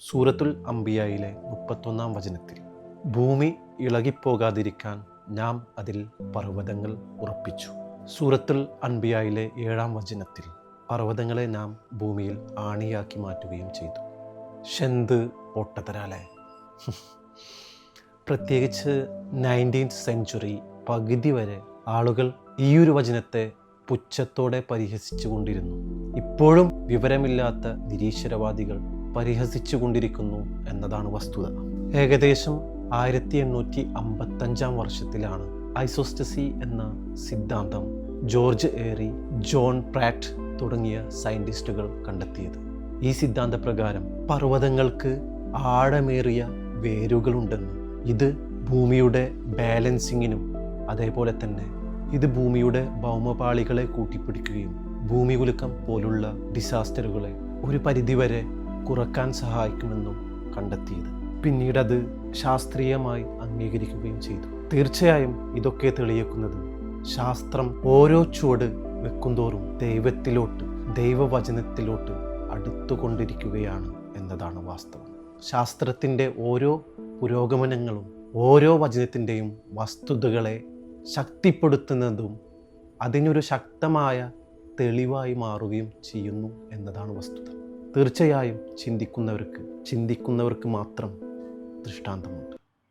സൂറത്തുൽ അംബിയായിലെ 31-ാം വചനത്തിൽ ഭൂമി ഇളകിപ്പോകാതിരിക്കാൻ നാം അതിൽ പർവ്വതങ്ങൾ ഉറപ്പിച്ചു. സൂറത്തുൽ അൻബിയായിലെ 7-ാം വചനത്തിൽ പർവ്വതങ്ങളെ നാം ഭൂമിയിൽ ആണിയാക്കി മാറ്റുകയും ചെയ്തു. ഷെന്ത് പൊട്ടത്തരാലെ. പ്രത്യേകിച്ച് 19th സെഞ്ച്വറി പകുതി വരെ ആളുകൾ ഈയൊരു വചനത്തെ പുച്ഛത്തോടെ പരിഹസിച്ചു കൊണ്ടിരുന്നു. ഇപ്പോഴും വിവരമില്ലാത്ത നിരീശ്വരവാദികൾ പരിഹസിച്ചു കൊണ്ടിരിക്കുന്നു എന്നതാണ് വസ്തുത. ഏകദേശം 1855 വർഷത്തിലാണ് ഐസോസ്റ്റസി എന്ന സിദ്ധാന്തം ജോർജ് ഏറി, ജോൺ പ്രാറ്റ് തുടങ്ങിയ സയൻറ്റിസ്റ്റുകൾ കണ്ടെത്തിയത്. ഈ സിദ്ധാന്തപ്രകാരം പർവ്വതങ്ങൾക്ക് ആഴമേറിയ വേരുകളുണ്ടെന്നും ഇത് ഭൂമിയുടെ ബാലൻസിങ്ങിനും അതേപോലെ തന്നെ ഇത് ഭൂമിയുടെ ഭൗമപാളികളെ കൂട്ടിപ്പിടിക്കുകയും ഭൂമികുലുക്കം പോലുള്ള ഡിസാസ്റ്ററുകളെ ഒരു പരിധിവരെ കുറക്കാൻ സഹായിക്കുമെന്നും കണ്ടെത്തിയത്. പിന്നീടത് ശാസ്ത്രീയമായി അംഗീകരിക്കുകയും ചെയ്തു. തീർച്ചയായും ഇതൊക്കെ തെളിയിക്കുന്നത് ശാസ്ത്രം ഓരോ ചുവട് വെക്കുന്തോറും ദൈവത്തിലോട്ട്, ദൈവവചനത്തിലോട്ട് അടുത്തുകൊണ്ടിരിക്കുകയാണ് എന്നതാണ് വാസ്തവം. ശാസ്ത്രത്തിൻ്റെ ഓരോ പുരോഗമനങ്ങളും ഓരോ വചനത്തിൻ്റെയും വസ്തുതകളെ ശക്തിപ്പെടുത്തുന്നതും അതിനൊരു ശക്തമായ തെളിവായി മാറുകയും ചെയ്യുന്നു എന്നതാണ് വസ്തുത. തീർച്ചയായും ചിന്തിക്കുന്നവർക്ക് മാത്രം ദൃഷ്ടാന്തമുണ്ട്.